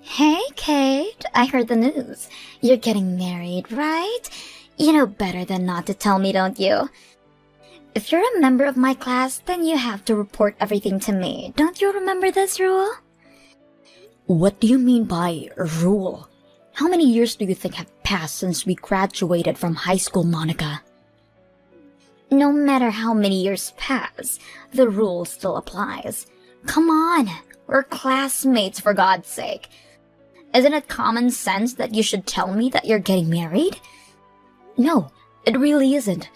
Hey, Kate, I heard the news. You're getting married, right? You know better than not to tell me, don't you? If you're a member of my class, then you have to report everything to me. Don't you remember this rule? What do you mean by rule? How many years do you think have passed since we graduated from high school, Monica? No matter how many years pass, the rule still applies. Come on, we're classmates for God's sake. Isn't it common sense that you should tell me that you're getting married? No, it really isn't.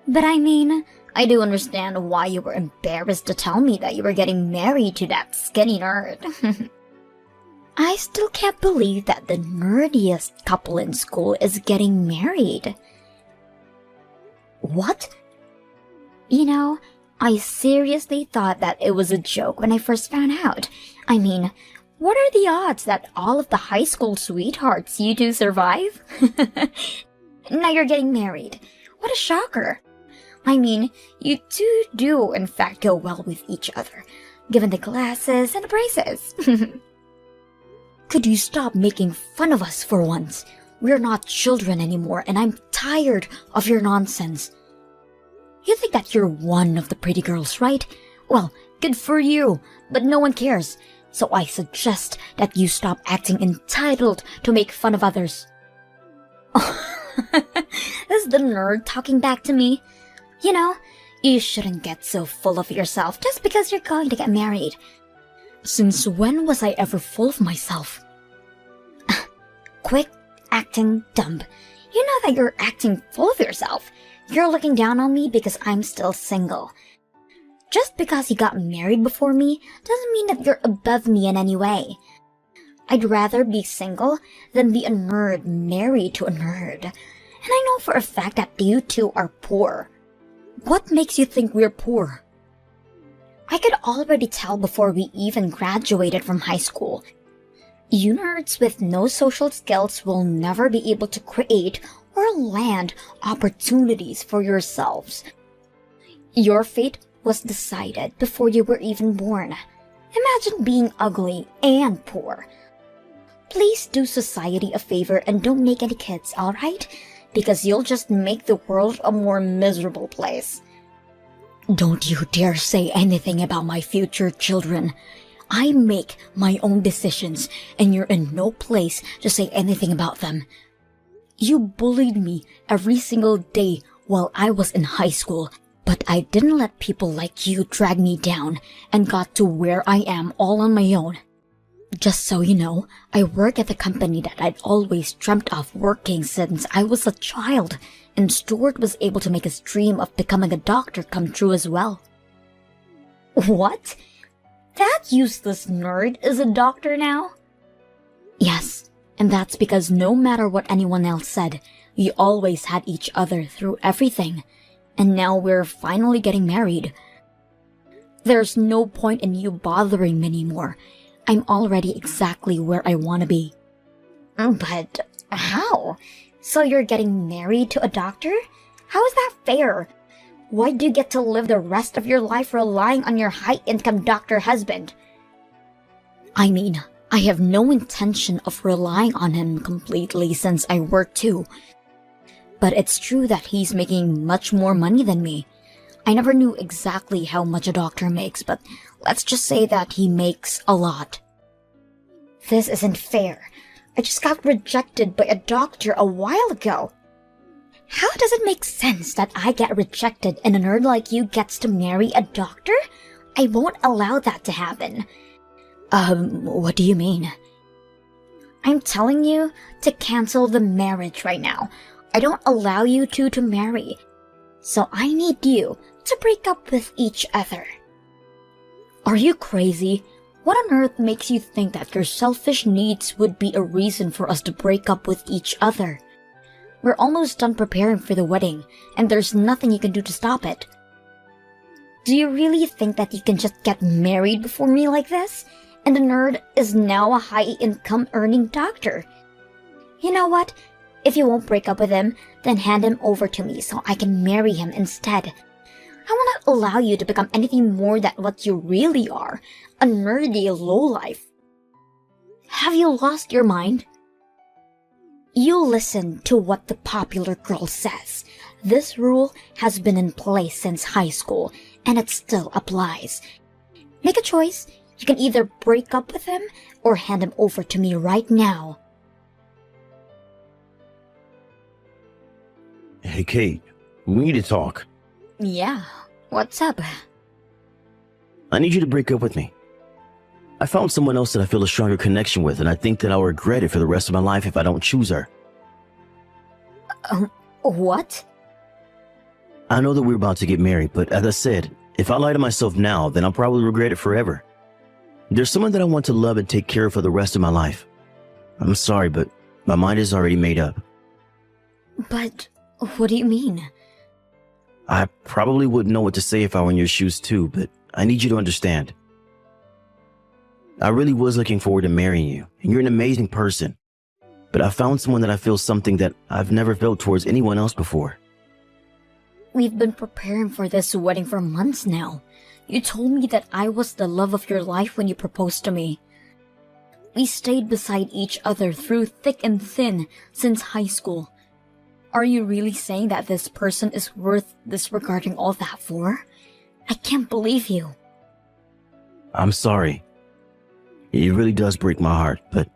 But I do understand why you were embarrassed to tell me that you were getting married to that skinny nerd. I still can't believe that the nerdiest couple in school is getting married. What? You know, I seriously thought that it was a joke when I first found out. What are the odds that all of the high school sweethearts you two survive? Now you're getting married. What a shocker. You two do in fact go well with each other, given the glasses and the braces. Could you stop making fun of us for once? We're not children anymore, and I'm tired of your nonsense. You think that you're one of the pretty girls, right? Well, good for you, but no one cares. So I suggest that you stop acting entitled to make fun of others. Is the nerd talking back to me? You know, you shouldn't get so full of yourself just because you're going to get married. Since when was I ever full of myself? Quit acting dumb. You know that you're acting full of yourself. You're looking down on me because I'm still single. Just because you got married before me doesn't mean that you're above me in any way. I'd rather be single than be a nerd married to a nerd. And I know for a fact that you two are poor. What makes you think we're poor? I could already tell before we even graduated from high school. You nerds with no social skills will never be able to create or land opportunities for yourselves. Your fate was decided before you were even born. Imagine being ugly and poor. Please do society a favor and don't make any kids, alright? Because you'll just make the world a more miserable place. Don't you dare say anything about my future children. I make my own decisions, and you're in no place to say anything about them. You bullied me every single day while I was in high school, but I didn't let people like you drag me down and got to where I am all on my own. Just so you know, I work at the company that I'd always dreamt of working since I was a child, and Stuart was able to make his dream of becoming a doctor come true as well. What? That useless nerd is a doctor now? Yes, and that's because no matter what anyone else said, we always had each other through everything, and now we're finally getting married. There's no point in you bothering me anymore. I'm already exactly where I want to be. But how? So you're getting married to a doctor? How is that fair? Why do you get to live the rest of your life relying on your high-income doctor husband? I have no intention of relying on him completely since I work too. But it's true that he's making much more money than me. I never knew exactly how much a doctor makes, but let's just say that he makes a lot. This isn't fair. I just got rejected by a doctor a while ago. How does it make sense that I get rejected and a nerd like you gets to marry a doctor? I won't allow that to happen. What do you mean? I'm telling you to cancel the marriage right now. I don't allow you two to marry. So I need you to break up with each other. Are you crazy? What on earth makes you think that your selfish needs would be a reason for us to break up with each other? We're almost done preparing for the wedding, and there's nothing you can do to stop it. Do you really think that you can just get married before me like this? And the nerd is now a high-income earning doctor. You know what? If you won't break up with him, then hand him over to me so I can marry him instead. I will not allow you to become anything more than what you really are, a nerdy lowlife. Have you lost your mind? You listen to what the popular girl says. This rule has been in place since high school, and it still applies. Make a choice. You can either break up with him or hand him over to me right now. Hey, Kate, we need to talk. Yeah, what's up? I need you to break up with me. I found someone else that I feel a stronger connection with, and I think that I'll regret it for the rest of my life if I don't choose her. What? I know that we're about to get married, but as I said, if I lie to myself now, then I'll probably regret it forever. There's someone that I want to love and take care of for the rest of my life. I'm sorry, but my mind is already made up. But what do you mean? I probably wouldn't know what to say if I were in your shoes too, but I need you to understand. I really was looking forward to marrying you, and you're an amazing person. But I found someone that I feel something that I've never felt towards anyone else before. We've been preparing for this wedding for months now. You told me that I was the love of your life when you proposed to me. We stayed beside each other through thick and thin since high school. Are you really saying that this person is worth disregarding all that for? I can't believe you. I'm sorry. It really does break my heart, but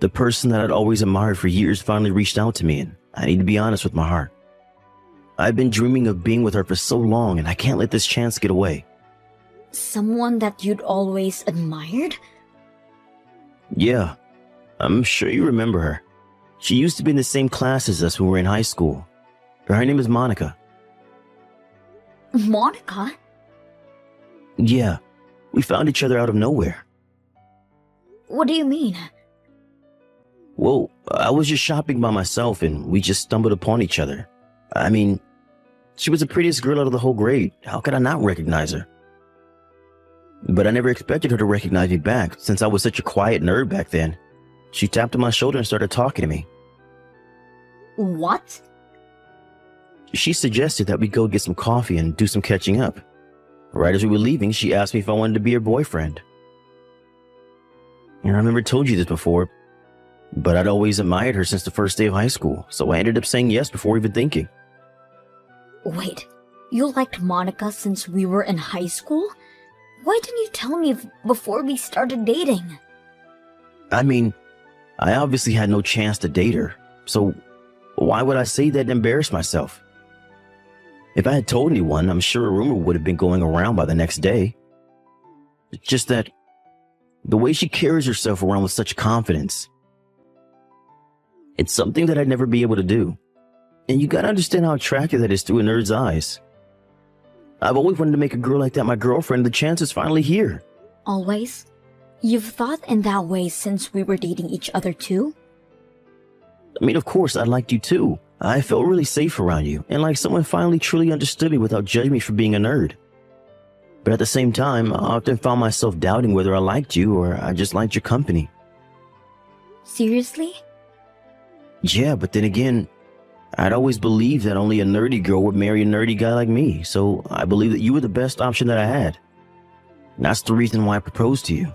the person that I'd always admired for years finally reached out to me, and I need to be honest with my heart. I've been dreaming of being with her for so long, and I can't let this chance get away. Someone that you'd always admired? Yeah, I'm sure you remember her. She used to be in the same class as us when we were in high school. Her name is Monica. Monica? Yeah, we found each other out of nowhere. What do you mean? Well, I was just shopping by myself and we just stumbled upon each other. I mean, she was the prettiest girl out of the whole grade. How could I not recognize her? But I never expected her to recognize me back since I was such a quiet nerd back then. She tapped on my shoulder and started talking to me. What? She suggested that we go get some coffee and do some catching up. Right as we were leaving, she asked me if I wanted to be her boyfriend. And I remember told you this before, but I'd always admired her since the first day of high school, so I ended up saying yes before even thinking. Wait, you liked Monica since we were in high school? Why didn't you tell me before we started dating? I mean, I obviously had no chance to date her, so why would I say that and embarrass myself? If I had told anyone, I'm sure a rumor would have been going around by the next day. It's just that the way she carries herself around with such confidence, it's something that I'd never be able to do. And you gotta understand how attractive that is through a nerd's eyes. I've always wanted to make a girl like that my girlfriend, and the chance is finally here. Always? You've thought in that way since we were dating each other too? I mean, of course, I liked you too. I felt really safe around you, and like someone finally truly understood me without judging me for being a nerd. But at the same time, I often found myself doubting whether I liked you or I just liked your company. Seriously? Yeah, but then again, I'd always believed that only a nerdy girl would marry a nerdy guy like me, so I believed that you were the best option that I had. And that's the reason why I proposed to you.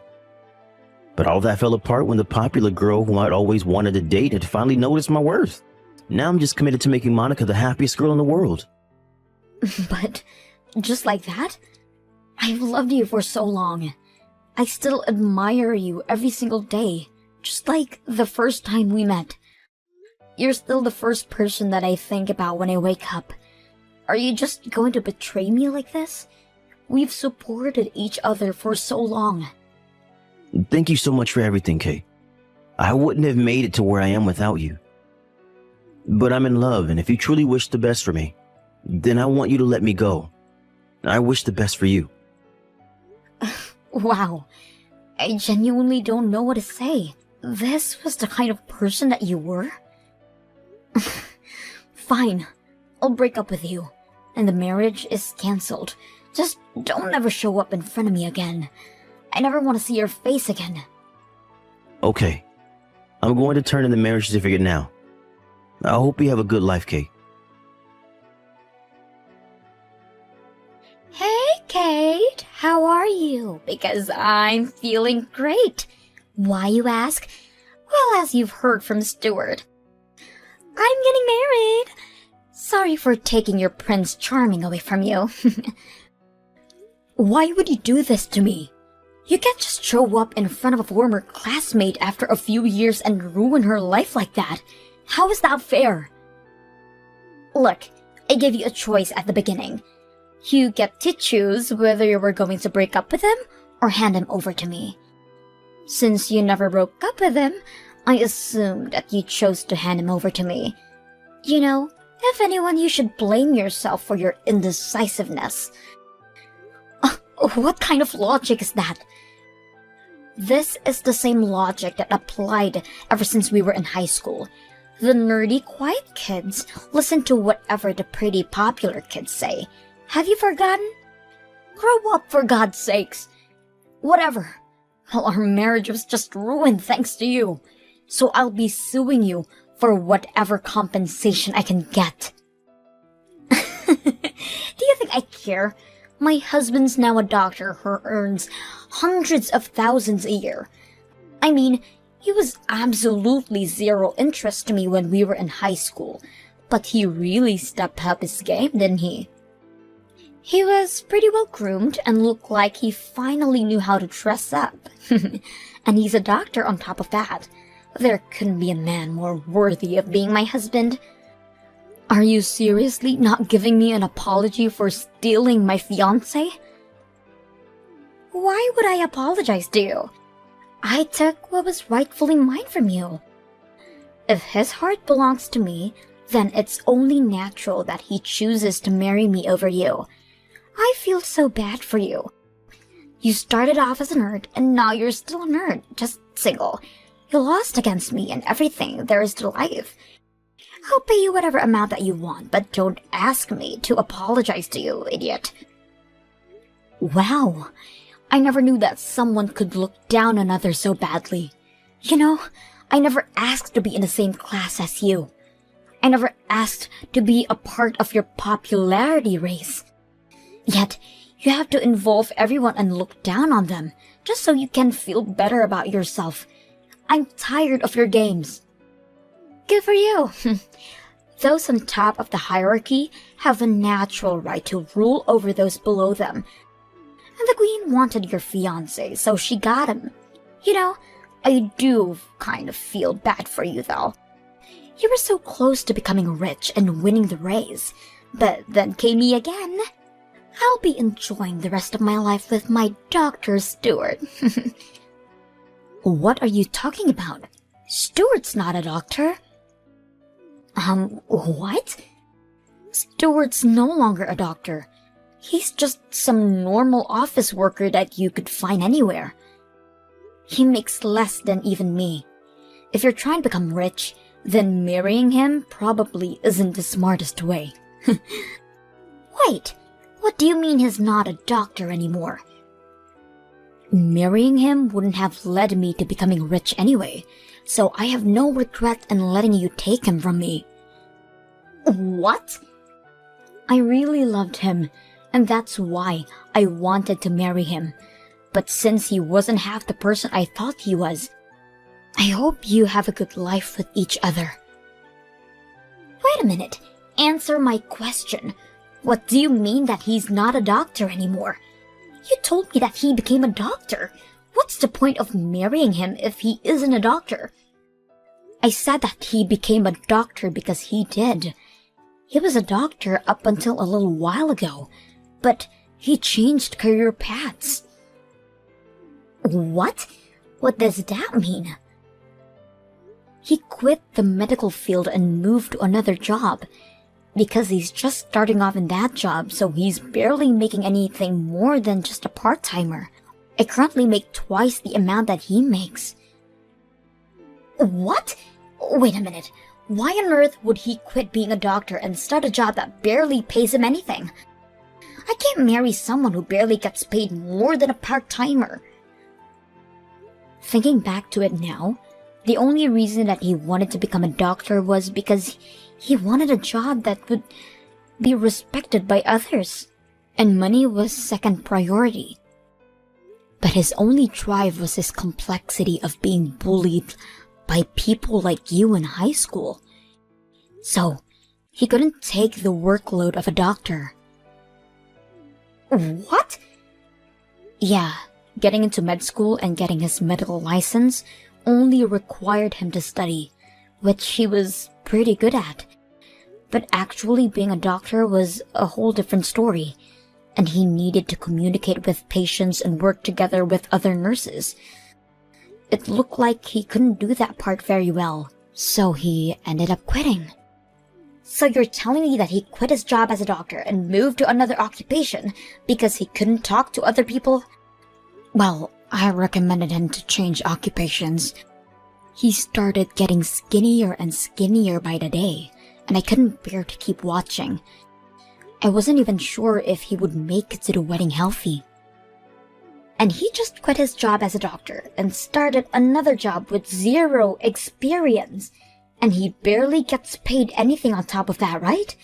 But all that fell apart when the popular girl whom I'd always wanted to date had finally noticed my worth. Now I'm just committed to making Monica the happiest girl in the world. But just like that? I've loved you for so long. I still admire you every single day, just like the first time we met. You're still the first person that I think about when I wake up. Are you just going to betray me like this? We've supported each other for so long. Thank you so much for everything, Kate. I wouldn't have made it to where I am without you. But I'm in love, and if you truly wish the best for me, then I want you to let me go. I wish the best for you. Wow. I genuinely don't know what to say. This was the kind of person that you were? Fine. I'll break up with you. And the marriage is cancelled. Just don't ever show up in front of me again. I never want to see your face again. Okay. I'm going to turn in the marriage certificate now. I hope you have a good life, Kate. Hey, Kate, how are you? Because I'm feeling great. Why, you ask? Well, as you've heard from Stuart, I'm getting married. Sorry for taking your Prince Charming away from you. Why would you do this to me? You can't just show up in front of a former classmate after a few years and ruin her life like that. How is that fair? Look, I gave you a choice at the beginning. You get to choose whether you were going to break up with him or hand him over to me. Since you never broke up with him, I assumed that you chose to hand him over to me. You know, if anyone, you should blame yourself for your indecisiveness. What kind of logic is that? This is the same logic that applied ever since we were in high school. The nerdy, quiet kids listen to whatever the pretty, popular kids say. Have you forgotten? Grow up, for God's sakes. Whatever. Well, our marriage was just ruined thanks to you. So I'll be suing you for whatever compensation I can get. Do you think I care? My husband's now a doctor who earns hundreds of thousands a year. I mean, he was absolutely zero interest to me when we were in high school, but he really stepped up his game, didn't he? He was pretty well groomed and looked like he finally knew how to dress up. And he's a doctor on top of that. There couldn't be a man more worthy of being my husband. Are you seriously not giving me an apology for stealing my fiancé? Why would I apologize to you? I took what was rightfully mine from you. If his heart belongs to me, then it's only natural that he chooses to marry me over you. I feel so bad for you. You started off as a nerd, and now you're still a nerd, just single. You lost against me and everything there is to life. I'll pay you whatever amount that you want, but don't ask me to apologize to you, idiot. Wow, I never knew that someone could look down on others so badly. You know, I never asked to be in the same class as you. I never asked to be a part of your popularity race. Yet, you have to involve everyone and look down on them, just so you can feel better about yourself. I'm tired of your games. Good for you. Those on top of the hierarchy have a natural right to rule over those below them. And the queen wanted your fiancé, so she got him. You know, I do kind of feel bad for you, though. You were so close to becoming rich and winning the race, but then came me again. I'll be enjoying the rest of my life with my Dr. Stuart. What are you talking about? Stuart's not a doctor. What? Stuart's no longer a doctor. He's just some normal office worker that you could find anywhere. He makes less than even me. If you're trying to become rich, then marrying him probably isn't the smartest way. Wait, what do you mean he's not a doctor anymore? Marrying him wouldn't have led me to becoming rich anyway, so I have no regret in letting you take him from me. What? I really loved him, and that's why I wanted to marry him. But since he wasn't half the person I thought he was, I hope you have a good life with each other. Wait a minute. Answer my question. What do you mean that he's not a doctor anymore? You told me that he became a doctor. What's the point of marrying him if he isn't a doctor? I said that he became a doctor because he did. He was a doctor up until a little while ago, but he changed career paths. What? What does that mean? He quit the medical field and moved to another job. Because he's just starting off in that job, so he's barely making anything more than just a part-timer. I currently make twice the amount that he makes. What? Wait a minute. Why on earth would he quit being a doctor and start a job that barely pays him anything? I can't marry someone who barely gets paid more than a part-timer. Thinking back to it now, the only reason that he wanted to become a doctor was because he wanted a job that would be respected by others, and money was second priority. But his only drive was his complexity of being bullied by people like you in high school. So, he couldn't take the workload of a doctor. What? Yeah, getting into med school and getting his medical license only required him to study, which he was pretty good at. But actually being a doctor was a whole different story, and he needed to communicate with patients and work together with other nurses. It looked like he couldn't do that part very well, so he ended up quitting. So you're telling me that he quit his job as a doctor and moved to another occupation because he couldn't talk to other people? Well, I recommended him to change occupations. He started getting skinnier and skinnier by the day, and I couldn't bear to keep watching. I wasn't even sure if he would make it to the wedding healthy. And he just quit his job as a doctor and started another job with zero experience. And he barely gets paid anything on top of that, right?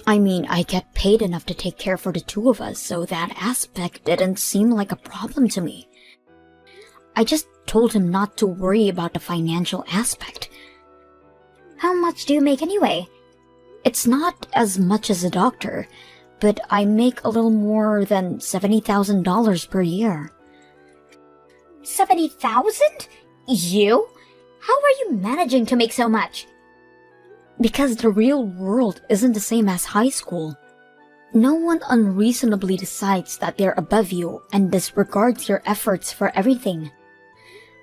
I mean, I get paid enough to take care for the two of us, so that aspect didn't seem like a problem to me. I just told him not to worry about the financial aspect. How much do you make anyway? It's not as much as a doctor, but I make a little more than $70,000 per year. 70,000? You? How are you managing to make so much? Because the real world isn't the same as high school. No one unreasonably decides that they're above you and disregards your efforts for everything.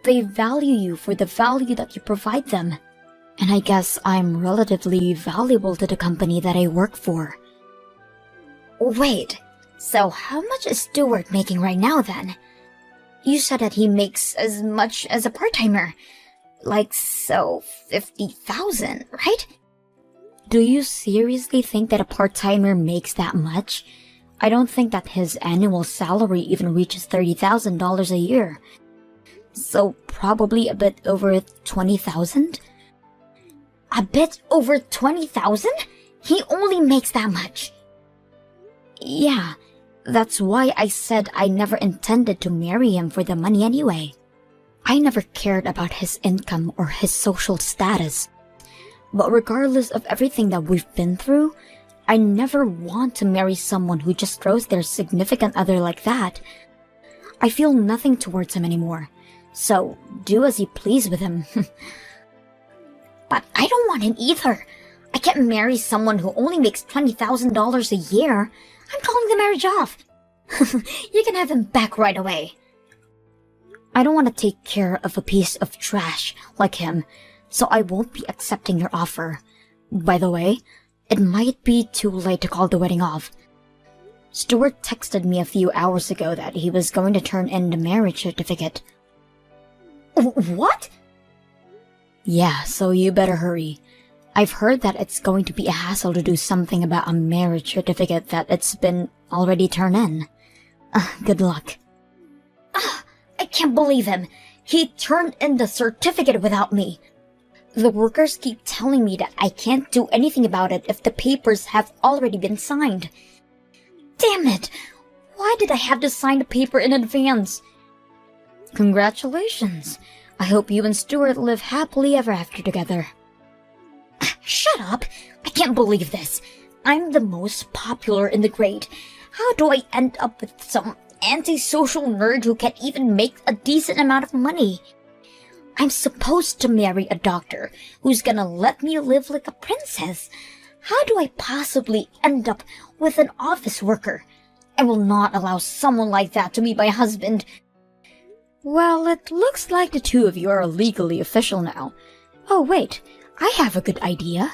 They value you for the value that you provide them. And I guess I'm relatively valuable to the company that I work for. Wait, so how much is Stuart making right now then? You said that he makes as much as a part-timer. Like, so 50,000, right? Do you seriously think that a part-timer makes that much? I don't think that his annual salary even reaches $30,000 a year. So probably a bit over 20,000? A bit over 20,000? He only makes that much. Yeah, that's why I said I never intended to marry him for the money anyway. I never cared about his income or his social status. But regardless of everything that we've been through, I never want to marry someone who just throws their significant other like that. I feel nothing towards him anymore. So, do as you please with him. But I don't want him either. I can't marry someone who only makes $20,000 a year. I'm calling the marriage off. You can have him back right away. I don't want to take care of a piece of trash like him, so I won't be accepting your offer. By the way, it might be too late to call the wedding off. Stuart texted me a few hours ago that he was going to turn in the marriage certificate. What? Yeah, so you better hurry. I've heard that it's going to be a hassle to do something about a marriage certificate that it's been already turned in. Good luck. I can't believe him. He turned in the certificate without me. The workers keep telling me that I can't do anything about it if the papers have already been signed. Damn it! Why did I have to sign the paper in advance? Congratulations. I hope you and Stuart live happily ever after together. Shut up! I can't believe this. I'm the most popular in the grade. How do I end up with some antisocial nerd who can't even make a decent amount of money? I'm supposed to marry a doctor who's gonna let me live like a princess. How do I possibly end up with an office worker? I will not allow someone like that to be my husband. Well, it looks like the two of you are legally official now. Oh wait, I have a good idea.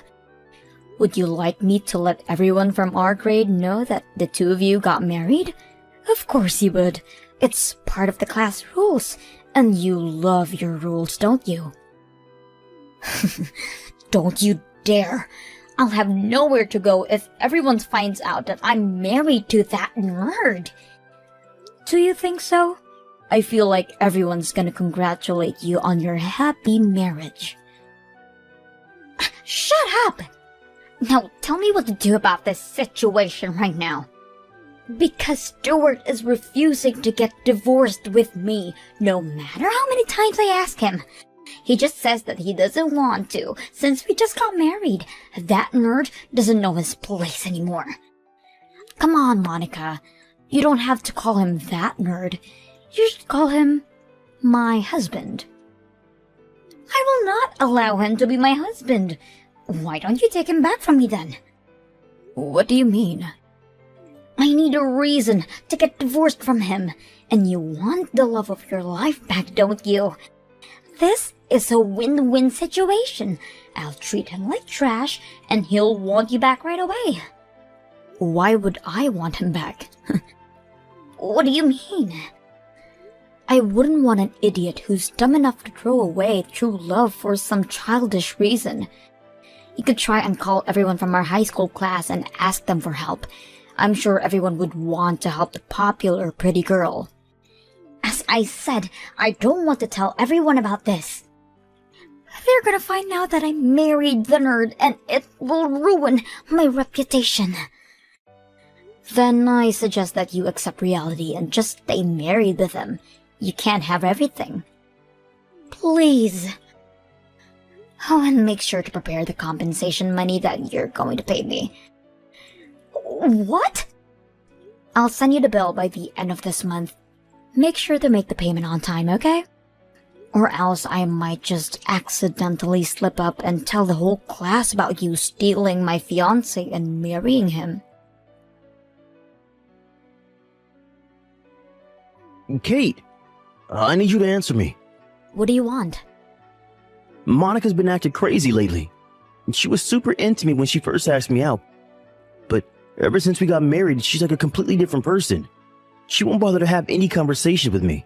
Would you like me to let everyone from our grade know that the two of you got married? Of course you would. It's part of the class rules, and you love your rules, don't you? Don't you dare! I'll have nowhere to go if everyone finds out that I'm married to that nerd. Do you think so? I feel like everyone's gonna congratulate you on your happy marriage. Shut up! Now tell me what to do about this situation right now. Because Stuart is refusing to get divorced with me, no matter how many times I ask him. He just says that he doesn't want to, since we just got married. That nerd doesn't know his place anymore. Come on, Monica. You don't have to call him that nerd. You should call him my husband. I will not allow him to be my husband. Why don't you take him back from me then? What do you mean? I need a reason to get divorced from him, and you want the love of your life back, don't you? This is a win-win situation. I'll treat him like trash, and he'll want you back right away. Why would I want him back? What do you mean? I wouldn't want an idiot who's dumb enough to throw away true love for some childish reason. You could try and call everyone from our high school class and ask them for help. I'm sure everyone would want to help the popular pretty girl. As I said, I don't want to tell everyone about this. They're gonna find out that I married the nerd, and it will ruin my reputation. Then I suggest that you accept reality and just stay married with him. You can't have everything. Please. Oh, and make sure to prepare the compensation money that you're going to pay me. What? I'll send you the bill by the end of this month. Make sure to make the payment on time, okay? Or else I might just accidentally slip up and tell the whole class about you stealing my fiancé and marrying him. Kate, I need you to answer me. What do you want? Monica's been acting crazy lately. She was super into me when she first asked me out. But ever since we got married, she's like a completely different person. She won't bother to have any conversation with me.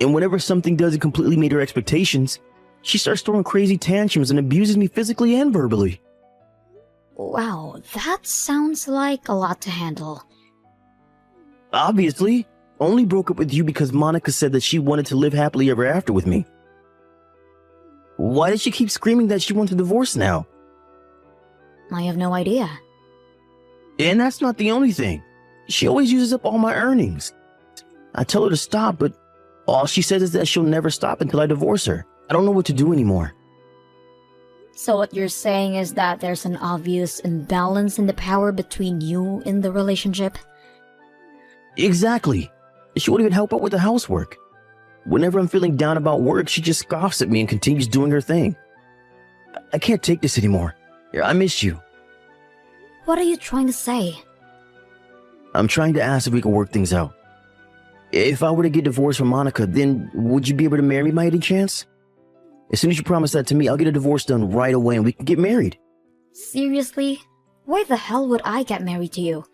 And whenever something doesn't completely meet her expectations, she starts throwing crazy tantrums and abuses me physically and verbally. Wow, that sounds like a lot to handle. Obviously, only broke up with you because Monica said that she wanted to live happily ever after with me. Why does she keep screaming that she wants a divorce now? I have no idea. And that's not the only thing. She always uses up all my earnings. I tell her to stop, but all she says is that she'll never stop until I divorce her. I don't know what to do anymore. So what you're saying is that there's an obvious imbalance in the power between you in the relationship? Exactly. She won't even help out with the housework. Whenever I'm feeling down about work, she just scoffs at me and continues doing her thing. I can't take this anymore. I miss you. What are you trying to say? I'm trying to ask if we can work things out. If I were to get divorced from Monica, then would you be able to marry me by any chance? As soon as you promise that to me, I'll get a divorce done right away and we can get married. Seriously? Why the hell would I get married to you?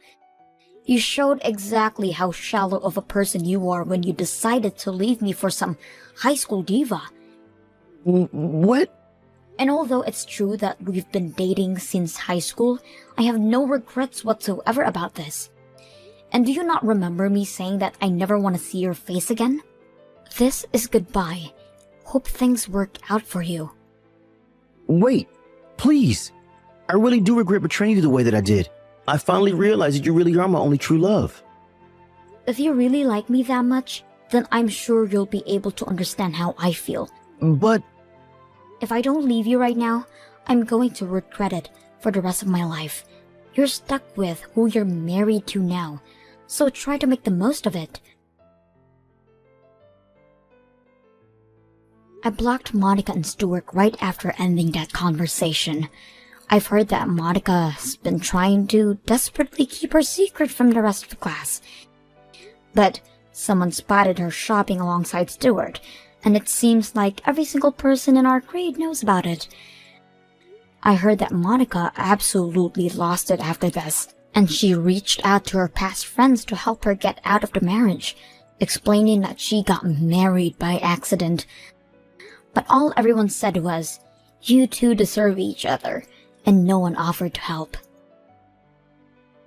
You showed exactly how shallow of a person you are when you decided to leave me for some high school diva. What? And although it's true that we've been dating since high school, I have no regrets whatsoever about this. And do you not remember me saying that I never want to see your face again? This is goodbye. Hope things work out for you. Wait, please. I really do regret betraying you the way that I did. I finally realized that you really are my only true love. If you really like me that much, then I'm sure you'll be able to understand how I feel. But if I don't leave you right now, I'm going to regret it for the rest of my life. You're stuck with who you're married to now, so try to make the most of it. I blocked Monica and Stuart right after ending that conversation. I've heard that Monica's been trying to desperately keep her secret from the rest of the class. But someone spotted her shopping alongside Stuart, and it seems like every single person in our grade knows about it. I heard that Monica absolutely lost it after this, and she reached out to her past friends to help her get out of the marriage, explaining that she got married by accident. But all everyone said was, "You two deserve each other," and no one offered to help.